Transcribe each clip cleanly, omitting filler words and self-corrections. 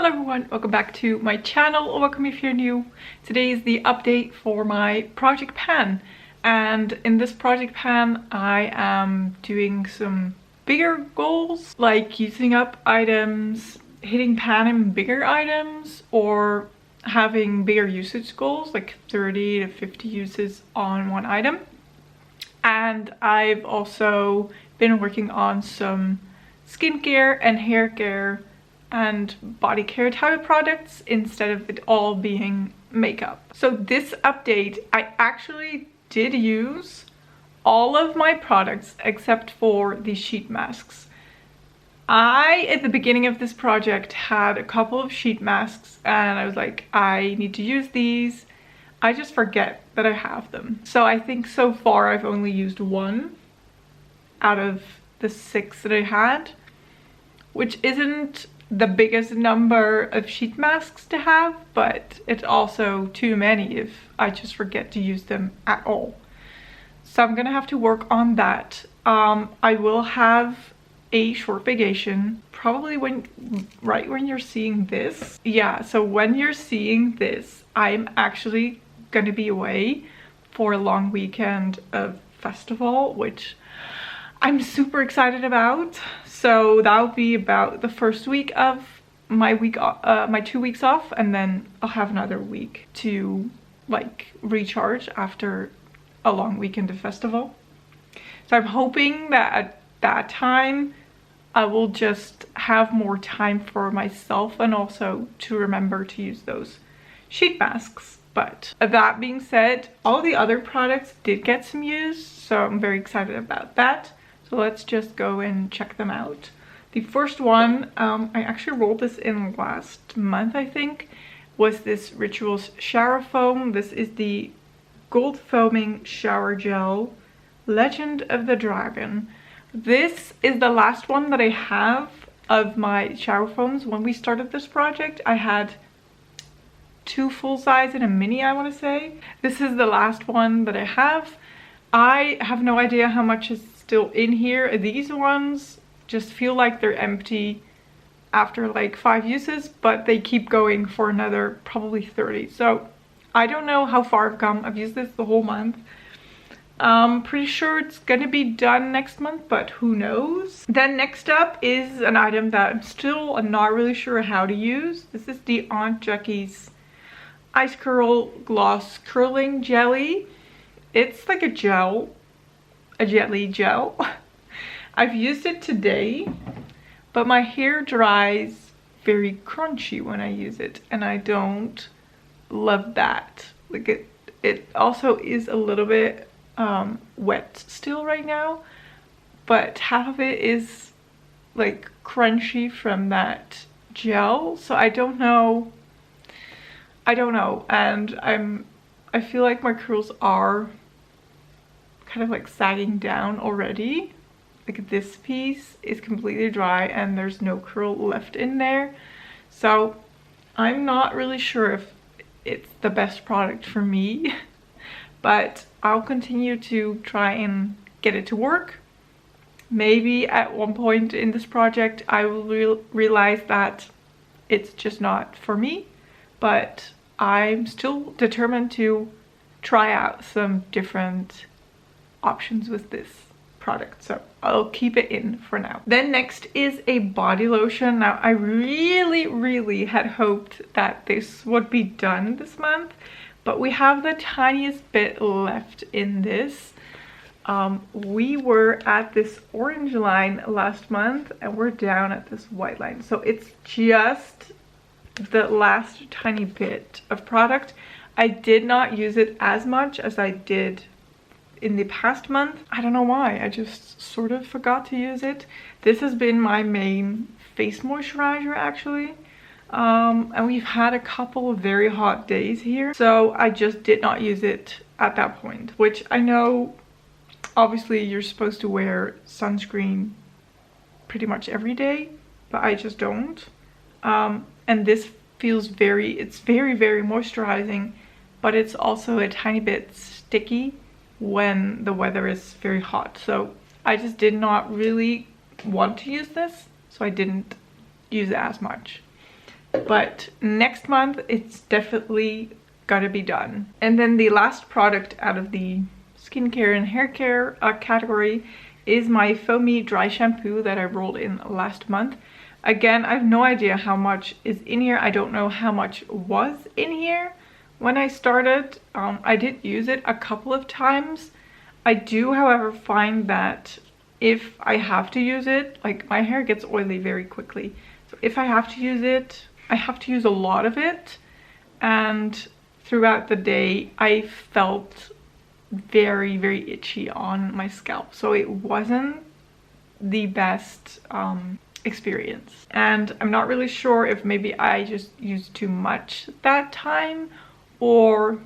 Hello everyone, welcome back to my channel, or welcome if you're new. Today is the update for my project pan, and in this project pan I am doing some bigger goals, like using up items, hitting pan in bigger items, or having bigger usage goals like 30 to 50 uses on one item. And I've also been working on some skincare and hair care and body care type of products instead of it all being makeup. So this update, I actually did use all of my products except for the sheet masks. At the beginning of this project, had a couple of sheet masks and I was like, I need to use these. I just forget that I have them. So I think so far I've only used one out of the 6 that I had, which isn't the biggest number of sheet masks to have, but it's also too many if I just forget to use them at all. So I'm gonna have to work on that. I will have a short vacation, probably right when you're seeing this. Yeah, so when you're seeing this, I'm actually gonna be away for a long weekend of festival, which I'm super excited about. So that'll be about the first week of my 2 weeks off, and then I'll have another week to like recharge after a long weekend of festival. So I'm hoping that at that time I will just have more time for myself and also to remember to use those sheet masks. But that being said, all the other products did get some use, so I'm very excited about that. So let's just go and check them out. The first one, I actually rolled this in last month, I think, was this Rituals Shower Foam. This is the Gold Foaming Shower Gel, Legend of the Dragon. This is the last one that I have of my shower foams. When we started this project, I had 2 full size and a mini, I want to say. This is the last one that I have. I have no idea how much is still in here. These ones just feel like they're empty after like 5 uses, but they keep going for another probably 30. So I don't know how far I've come. I've used this the whole month. Pretty sure it's gonna be done next month, but who knows. Then next up is an item that I'm still not really sure how to use. This is the Aunt Jackie's Ice Curl Gloss Curling Jelly. It's like a gel, a jelly gel. I've used it today, but my hair dries very crunchy when I use it, and I don't love that. Like it also is a little bit wet still right now, but half of it is like crunchy from that gel, so I don't know, and I feel like my curls are kind of like sagging down already. Like this piece is completely dry and there's no curl left in there, so I'm not really sure if it's the best product for me. But I'll continue to try and get it to work. Maybe at one point in this project I will realize that it's just not for me, but I'm still determined to try out some different options with this product, so I'll keep it in for now. Then next is a body lotion. Now I really had hoped that this would be done this month, but we have the tiniest bit left in this. We were at this orange line last month and we're down at this white line, so it's just the last tiny bit of product. I did not use it as much as I did in the past month. I don't know why, I just sort of forgot to use it. This has been my main face moisturizer actually. And we've had a couple of very hot days here, so I just did not use it at that point, which I know obviously you're supposed to wear sunscreen pretty much every day, but I just don't. And this feels it's very moisturizing, but it's also a tiny bit sticky when the weather is very hot, so I just did not really want to use this, so I didn't use it as much. but next month it's definitely gotta be done. And then the last product out of the skincare and hair care category is my foamy dry shampoo that I rolled in last month. Again, I have no idea how much is in here. I don't know how much was in here when I started. I did use it a couple of times. I do, however, find that if I have to use it, like my hair gets oily very quickly. So if I have to use it, I have to use a lot of it. And throughout the day, I felt very, very itchy on my scalp. So it wasn't the best experience. And I'm not really sure if maybe I just used too much that time or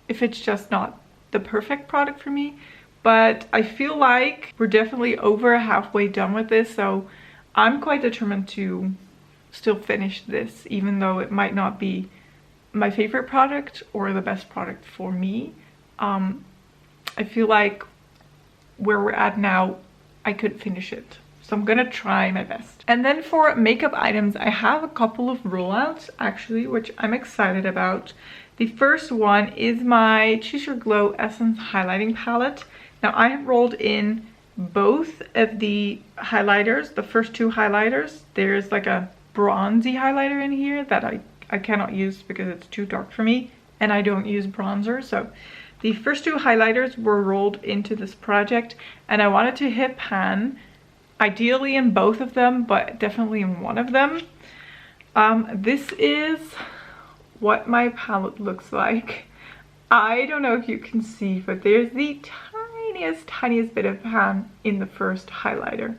if it's just not the perfect product for me. But I feel like we're definitely over halfway done with this, so I'm quite determined to still finish this, even though it might not be my favorite product or the best product for me. I feel like where we're at now, I could finish it. So I'm gonna try my best. And then for makeup items, I have a couple of rollouts actually, which I'm excited about. The first one is my Choose Your Glow Essence Highlighting Palette. Now I have rolled in both of the highlighters, the first two highlighters. There's like a bronzy highlighter in here that I cannot use because it's too dark for me and I don't use bronzer. So the first two highlighters were rolled into this project and I wanted to hit pan, ideally in both of them, but definitely in one of them. This is what my palette looks like. I don't know if you can see, but there's the tiniest bit of pan in the first highlighter.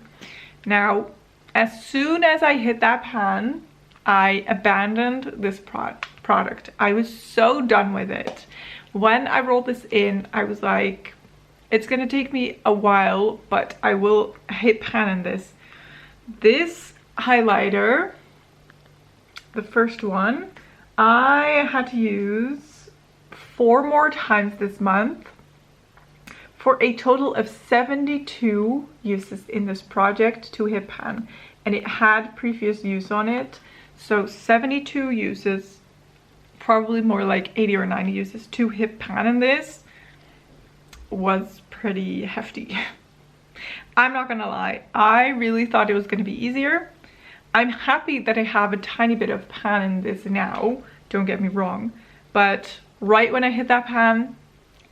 Now, as soon as I hit that pan, I abandoned this product. I was so done with it. When I rolled this in, I was like, it's gonna take me a while, but I will hit pan in this. This highlighter, the first one, I had to use 4 more times this month for a total of 72 uses in this project to hit pan. And it had previous use on it. So 72 uses, probably more like 80 or 90 uses to hit pan in this was pretty hefty. I'm not gonna lie, I really thought it was gonna be easier. I'm happy that I have a tiny bit of pan in this now, don't get me wrong, but right when I hit that pan,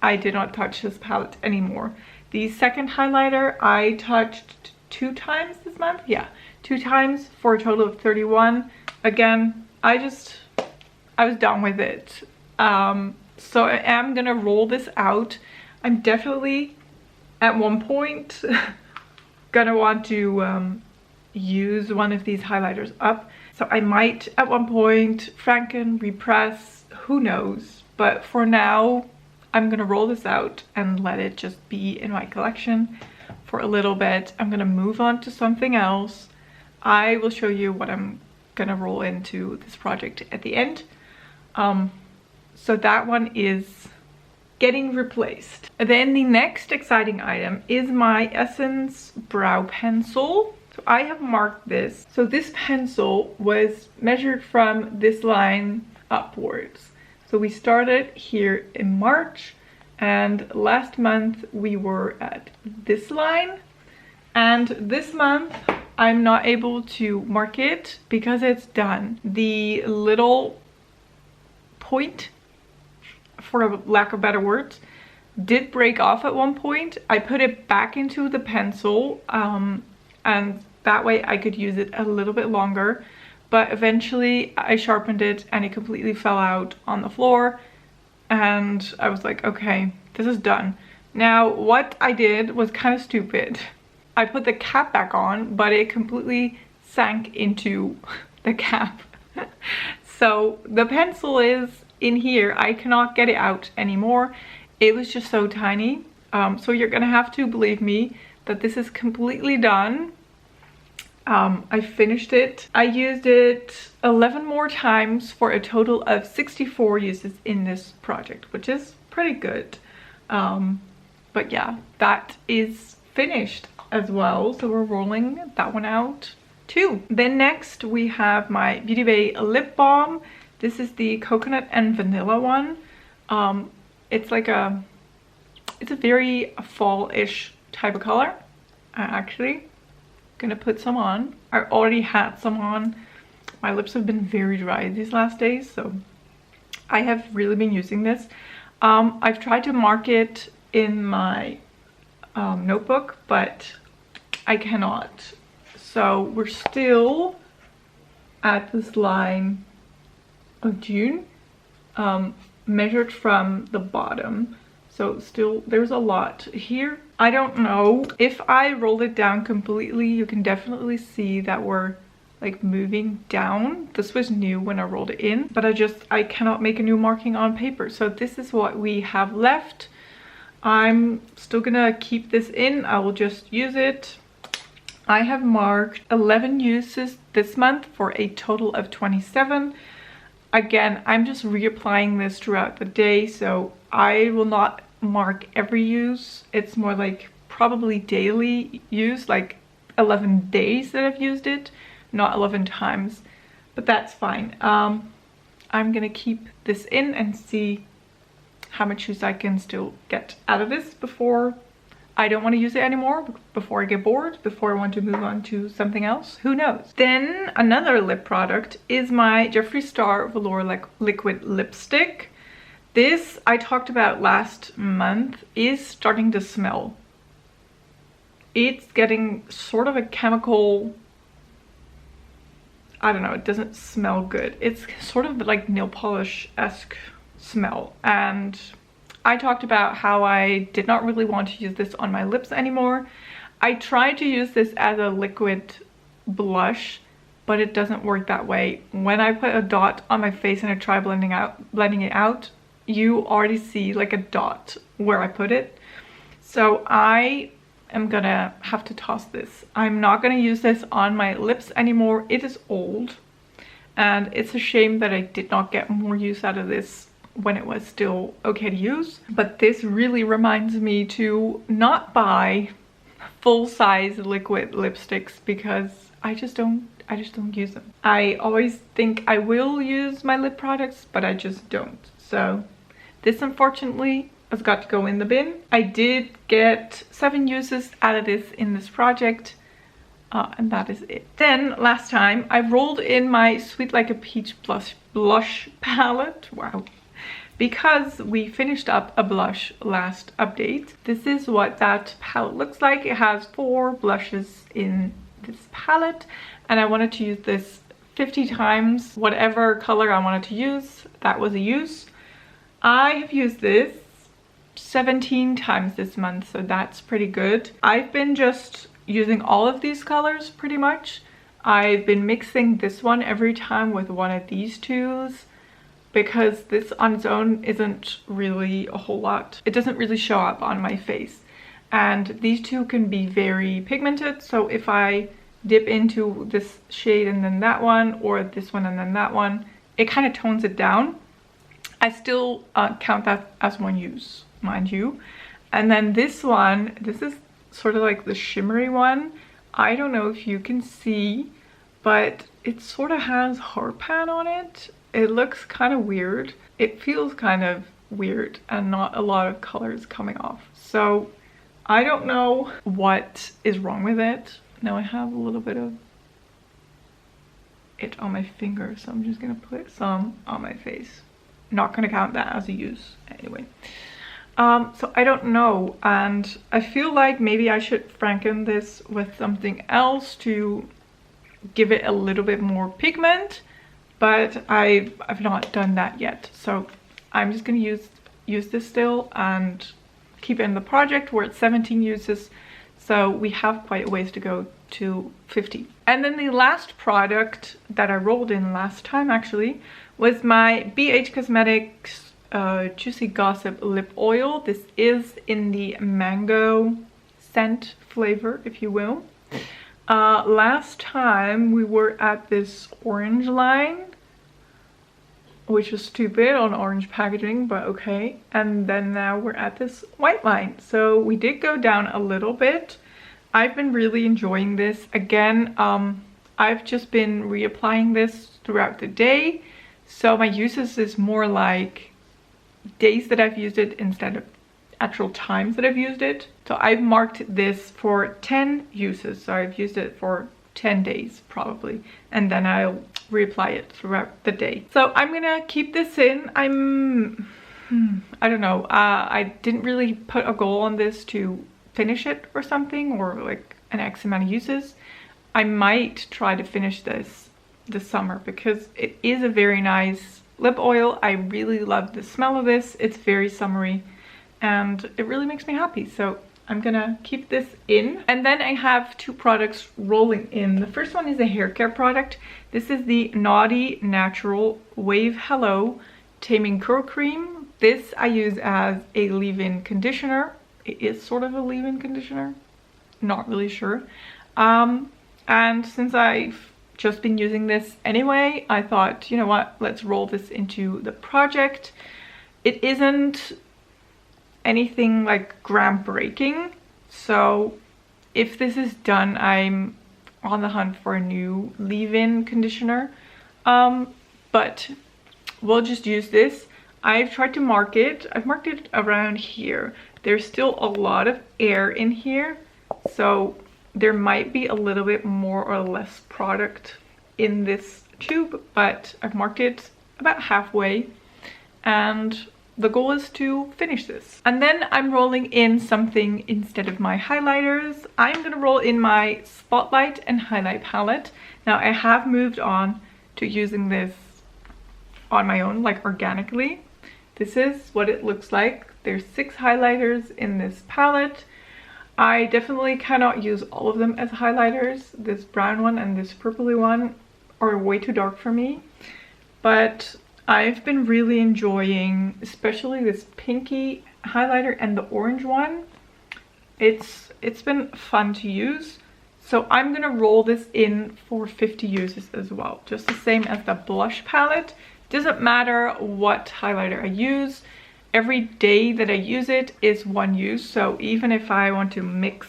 I did not touch this palette anymore. The second highlighter I touched 2 times this month, yeah, 2 times for a total of 31. Again, I was done with it. So I am gonna roll this out. I'm definitely at one point gonna want to use one of these highlighters up. So I might at one point franken, repress, who knows. But for now, I'm gonna roll this out and let it just be in my collection for a little bit. I'm gonna move on to something else. I will show you what I'm gonna roll into this project at the end. So that one is getting replaced. Then the next exciting item is my Essence brow pencil. So I have marked this. So this pencil was measured from this line upwards. So we started here in March and last month we were at this line. And this month I'm not able to mark it because it's done. The little point, for lack of better words, did break off at one point. I put it back into the pencil and that way I could use it a little bit longer, but eventually I sharpened it and it completely fell out on the floor and I was like, okay, this is done. Now what I did was kind of stupid. I put the cap back on, but it completely sank into the cap. So the pencil is in here. I cannot get it out anymore. It was just so tiny. So you're gonna have to believe me that this is completely done. I finished it. I used it 11 more times for a total of 64 uses in this project, which is pretty good. But yeah, that is finished as well. So we're rolling that one out too. Then next we have my Beauty Bay lip balm. This is the coconut and vanilla one. It's like it's a very fall-ish type of color. I'm actually gonna put some on. I already had some on. My lips have been very dry these last days, so I have really been using this. I've tried to mark it in my notebook, but I cannot. So we're still at this line of June, measured from the bottom. So still there's a lot here. I don't know if I rolled it down completely, you can definitely see that we're like moving down. This was new when I rolled it in, but I cannot make a new marking on paper. So this is what we have left. I'm still gonna keep this in. I will just use it. I have marked 11 uses this month for a total of 27. Again, I'm just reapplying this throughout the day, so I will not mark every use. It's more like probably daily use, like 11 days that I've used it, not 11 times, but that's fine. I'm gonna keep this in and see how much use I can still get out of this before I don't want to use it anymore, before I get bored, before I want to move on to something else. Who knows? Then another lip product is my Jeffree Star Velour Liquid Lipstick. This I talked about last month is starting to smell. It's getting sort of a chemical, I don't know, it doesn't smell good. It's sort of like nail polish-esque smell. And I talked about how I did not really want to use this on my lips anymore. I tried to use this as a liquid blush, but it doesn't work that way. When I put a dot on my face and I try blending it out, you already see like a dot where I put it. So I am gonna have to toss this. I'm not gonna use this on my lips anymore. It is old, and it's a shame that I did not get more use out of this when it was still okay to use. But this really reminds me to not buy full-size liquid lipsticks because I just don't use them. I always think I will use my lip products, but I just don't. So this unfortunately has got to go in the bin. I did get 7 uses out of this in this project, and that is it. Then last time I rolled in my Sweet Like a Peach blush palette. Wow. Because we finished up a blush last update. This is what that palette looks like. It has 4 blushes in this palette, and I wanted to use this 50 times. Whatever color I wanted to use, that was a use. I have used this 17 times this month, so that's pretty good. I've been just using all of these colors pretty much. I've been mixing this one every time with one of these twos, because this on its own isn't really a whole lot. It doesn't really show up on my face. And these two can be very pigmented, so if I dip into this shade and then that one, or this one and then that one, it kind of tones it down. I still count that as one use, mind you. And then this one, this is sort of like the shimmery one. I don't know if you can see, but it sort of has heart pan on it. It looks kind of weird. It feels kind of weird and not a lot of colors coming off. So I don't know what is wrong with it. Now I have a little bit of it on my finger, so I'm just gonna put some on my face. Not gonna count that as a use anyway. So I don't know, and I feel like maybe I should franken this with something else to give it a little bit more pigment, but I've not done that yet. So I'm just gonna use this still and keep it in the project. We're at 17 uses, so we have quite a ways to go to 50. And then the last product that I rolled in last time actually was my BH Cosmetics Juicy Gossip Lip Oil. This is in the mango scent flavor, if you will. Last time we were at this orange line, which was stupid on orange packaging, but okay. And then now we're at this white line. So we did go down a little bit. I've been really enjoying this. Again, I've just been reapplying this throughout the day. So my uses is more like days that I've used it instead of actual times that I've used it. So I've marked this for 10 uses. So I've used it for 10 days probably, and then I'll reapply it throughout the day. So I'm gonna keep this in. I don't know, I didn't really put a goal on this to finish it or something, or like an X amount of uses. I might try to finish this summer because it is a very nice lip oil. I really love the smell of this. It's very summery and it really makes me happy. So I'm gonna keep this in. And then I have two products rolling in. The first one is a hair care product. This is the Naughty Natural Wave Hello Taming Curl Cream. This I use as a leave-in conditioner. It is sort of a leave-in conditioner. Not really sure. And since I've just been using this anyway, I thought, you know what, let's roll this into the project. It isn't anything like groundbreaking, so if this is done, I'm on the hunt for a new leave-in conditioner, but we'll just use this. I've tried to mark it. I've marked it around here. There's still a lot of air in here, so there might be a little bit more or less product in this tube, but I've marked it about halfway, and the goal is to finish this. And then I'm rolling in something instead of my highlighters. I'm gonna roll in my Spotlight and Highlight palette. Now I have moved on to using this on my own, like organically. This is what it looks like. There's 6 highlighters in this palette. I definitely cannot use all of them as highlighters. This brown one and this purpley one are way too dark for me. But I've been really enjoying especially this pinky highlighter and the orange one. It's been fun to use. So I'm gonna roll this in for 50 uses as well. Just the same as the blush palette. Doesn't matter what highlighter I use. Every day that I use it is 1 use. So even if I want to mix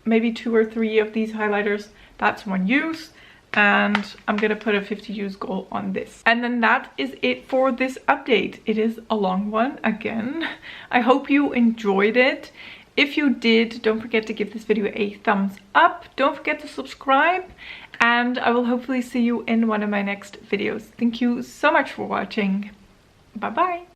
maybe 2 or 3 of these highlighters, that's 1 use. And I'm gonna put a 50 use goal on this. And then that is it for this update. It is a long one again. I hope you enjoyed it. If you did, don't forget to give this video a thumbs up. Don't forget to subscribe, and I will hopefully see you in one of my next videos. Thank you so much for watching. Bye bye.